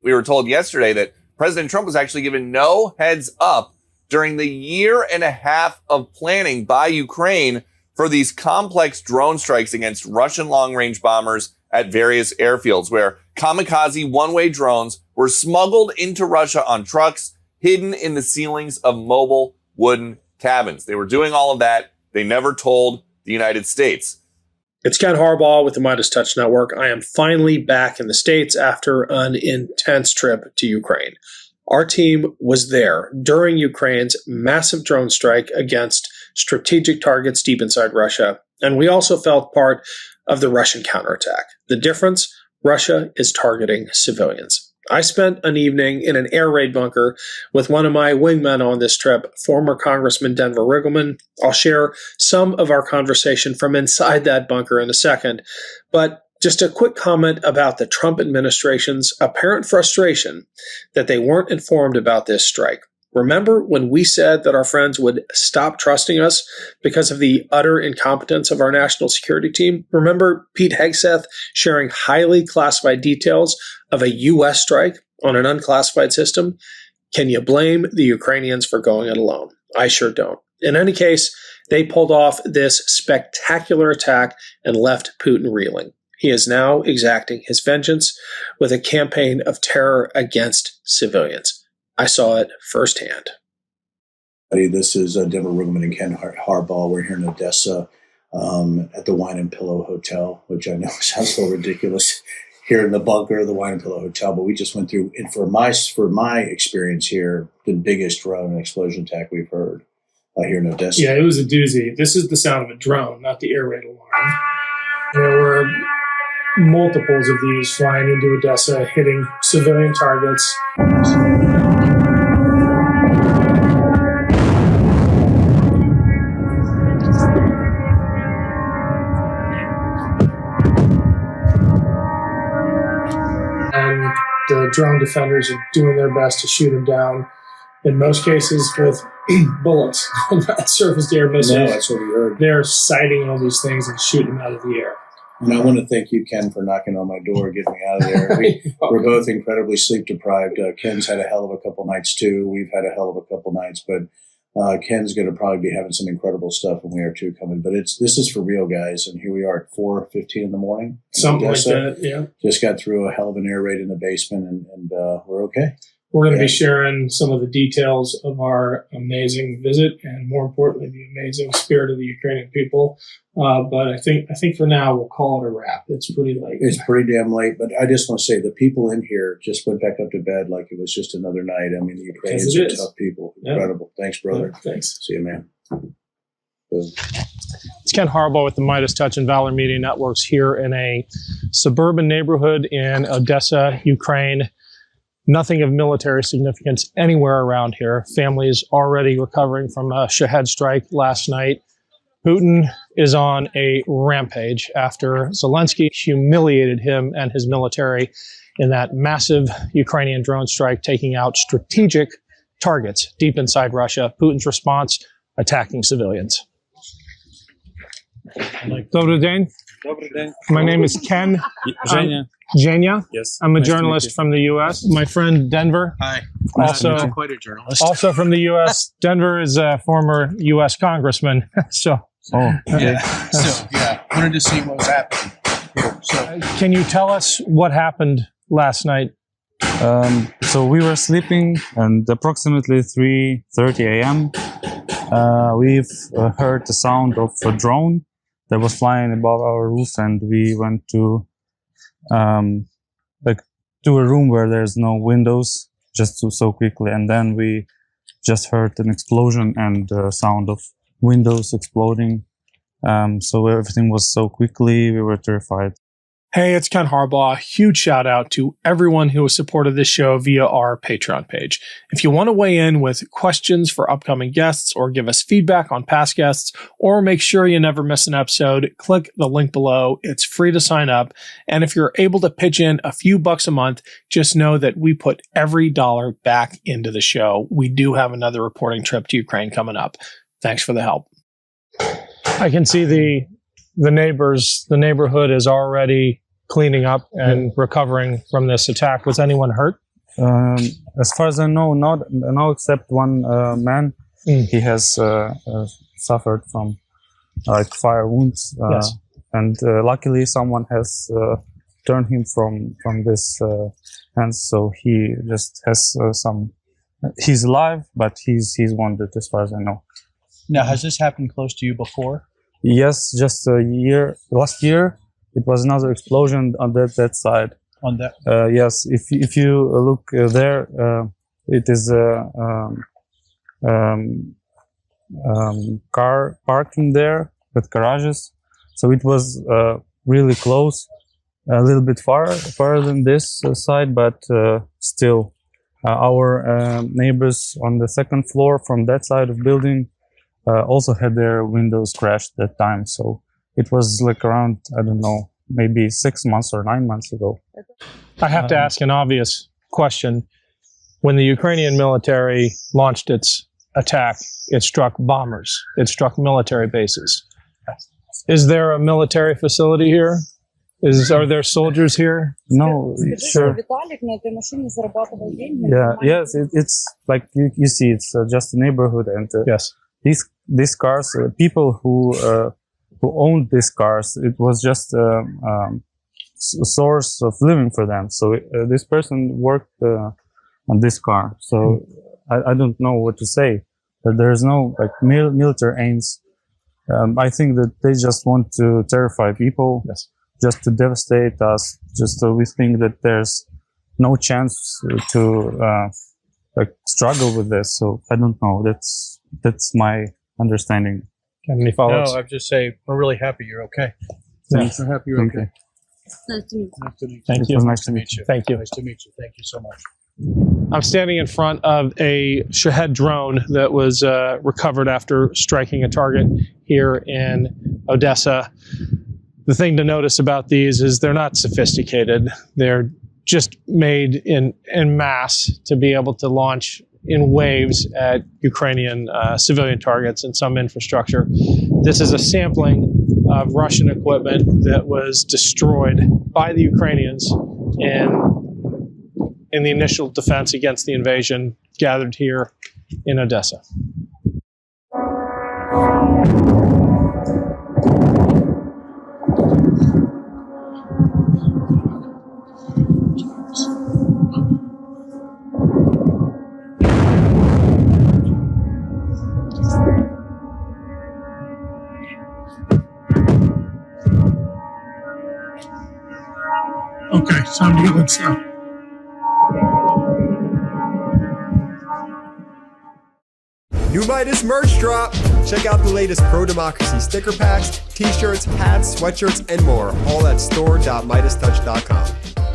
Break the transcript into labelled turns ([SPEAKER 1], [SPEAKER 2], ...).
[SPEAKER 1] We were told yesterday that President Trump was actually given no heads up during the year and a half of planning by Ukraine for these complex drone strikes against Russian long-range bombers at various airfields, where kamikaze one-way drones were smuggled into Russia on trucks hidden in the ceilings of mobile wooden cabins. They were doing all of that. They never told the United States.
[SPEAKER 2] It's Ken Harbaugh with the MeidasTouch Network. I am finally back in the States after an intense trip to Ukraine. Our team was there during Ukraine's massive drone strike against strategic targets deep inside Russia, and we also felt part of the Russian counterattack. The difference? Russia is targeting civilians. I spent an evening in an air raid bunker with one of my wingmen on this trip, former Congressman Denver Riggleman. I'll share some of our conversation from inside that bunker in a second, but just a quick comment about the Trump administration's apparent frustration that they weren't informed about this strike. Remember when we said that our friends would stop trusting us because of the utter incompetence of our national security team? Remember Pete Hegseth sharing highly classified details of a U.S. strike on an unclassified system? Can you blame the Ukrainians for going it alone? I sure don't. In any case, they pulled off this spectacular attack and left Putin reeling. He is now exacting his vengeance with a campaign of terror against civilians. I saw it firsthand.
[SPEAKER 3] This is Denver Riggleman and Ken Harbaugh. We're here in Odessa at the Wine and Pillow Hotel, which I know sounds so ridiculous here in the bunker of the Wine and Pillow Hotel. But we just went through, and for my experience here, the biggest drone explosion attack we've heard here in Odessa.
[SPEAKER 4] Yeah, it was a doozy. This is the sound of a drone, not the air raid alarm. There were multiples of these flying into Odessa, hitting civilian targets. And the drone defenders are doing their best to shoot them down, in most cases with bullets, not surface-to-air missiles.
[SPEAKER 3] No, that's what we heard.
[SPEAKER 4] They're sighting all these things and shooting them out of the air.
[SPEAKER 3] And I want to thank you, Ken, for knocking on my door, getting me out of there. We're both incredibly sleep deprived. Ken's had a hell of a couple nights too. We've had a hell of a couple nights, but Ken's going to probably be having some incredible stuff, and we are too coming. But this is for real, guys. And here we are at 4:15 in the morning.
[SPEAKER 4] Something like that, yeah.
[SPEAKER 3] Just got through a hell of an air raid in the basement, and we're okay.
[SPEAKER 4] We're going to be sharing some of the details of our amazing visit, and more importantly, the amazing spirit of the Ukrainian people. But I think for now we'll call it a wrap. It's pretty late.
[SPEAKER 3] It's pretty damn late. But I just want to say the people in here just went back up to bed like it was just another night. I mean, the Ukrainians are tough people. Incredible. Yeah. Thanks, brother.
[SPEAKER 4] Yeah, thanks.
[SPEAKER 3] See you, man. Boom.
[SPEAKER 2] It's Ken Harbaugh with the MeidasTouch and Valor Media Networks here in a suburban neighborhood in Odessa, Ukraine. Nothing of military significance anywhere around here. Families already recovering from a Shahed strike last night. Putin is on a rampage after Zelensky humiliated him and his military in that massive Ukrainian drone strike, taking out strategic targets deep inside Russia. Putin's response, attacking civilians. Добрый день. My name is Ken. Zhenya?
[SPEAKER 5] Yes.
[SPEAKER 2] I'm a journalist from the U.S. My friend Denver.
[SPEAKER 5] Hi.
[SPEAKER 2] Also,
[SPEAKER 5] quite a journalist.
[SPEAKER 2] Also from the U.S. Denver is a former U.S. congressman. So.
[SPEAKER 5] Oh, yeah. So, yeah, wanted to see what was happening here. So,
[SPEAKER 2] can you tell us what happened last night?
[SPEAKER 6] So we were sleeping, and approximately 3:30 a.m. We've heard the sound of a drone that was flying above our roof, and we went to to a room where there's no windows, just so quickly, and then we just heard an explosion and the sound of windows exploding. So everything was so quickly, we were terrified.
[SPEAKER 2] Hey, it's Ken Harbaugh. Huge shout out to everyone who has supported this show via our Patreon page. If you want to weigh in with questions for upcoming guests or give us feedback on past guests or make sure you never miss an episode, click the link below. It's free to sign up. And if you're able to pitch in a few bucks a month, just know that we put every dollar back into the show. We do have another reporting trip to Ukraine coming up. Thanks for the help. I can see the neighborhood is already cleaning up and recovering from this attack. Was anyone hurt?
[SPEAKER 6] As far as I know, no except one man. He has suffered from like fire wounds,
[SPEAKER 2] Yes.
[SPEAKER 6] and luckily someone has turned him from this hands. So he just has some. He's alive, but he's wounded, as far as I know.
[SPEAKER 5] Now, has this happened close to you before?
[SPEAKER 6] Yes, just last year, it was another explosion on that side.
[SPEAKER 5] On that,
[SPEAKER 6] Yes, if you look there, it is car parking there with garages. So it was really close, a little bit farther than this side, but still, our neighbors on the second floor from that side of building also had their windows crashed that time. So it was like around, I don't know, maybe 6 months or 9 months ago.
[SPEAKER 2] I have to ask an obvious question. When the Ukrainian military launched its attack, it struck bombers. It struck military bases. Is there a military facility here? Are there soldiers here?
[SPEAKER 6] No, sure. Yeah, yes, it's like you see, it's just a neighborhood, and
[SPEAKER 2] Yes.
[SPEAKER 6] these cars, people who owned these cars, it was just a source of living for them. So this person worked on this car. So I don't know what to say. But there's no like military aims. I think that they just want to terrify people,
[SPEAKER 2] Yes.
[SPEAKER 6] just to devastate us. Just so we think that there's no chance to like struggle with this. So I don't know. That's my understanding.
[SPEAKER 2] Any follow-ups?
[SPEAKER 5] no, I'd just say we're really happy you're okay.
[SPEAKER 6] Thanks.
[SPEAKER 5] We're happy you're
[SPEAKER 6] Thank
[SPEAKER 5] okay.
[SPEAKER 6] you.
[SPEAKER 5] Nice to meet you.
[SPEAKER 2] Thank
[SPEAKER 6] It
[SPEAKER 2] you.
[SPEAKER 6] was nice to meet you.
[SPEAKER 2] Thank you.
[SPEAKER 5] Nice to meet you. Thank you so much.
[SPEAKER 2] I'm standing in front of a Shahed drone that was recovered after striking a target here in Odessa. The thing to notice about these is they're not sophisticated. They're just made in mass to be able to launch in waves at Ukrainian civilian targets and some infrastructure. This is a sampling of Russian equipment that was destroyed by the Ukrainians in the initial defense against the invasion gathered here in Odessa.
[SPEAKER 4] Okay, time to get inside.
[SPEAKER 7] New Meidas merch drop! Check out the latest pro-democracy sticker packs, t-shirts, hats, sweatshirts, and more, all at store.MeidasTouch.com.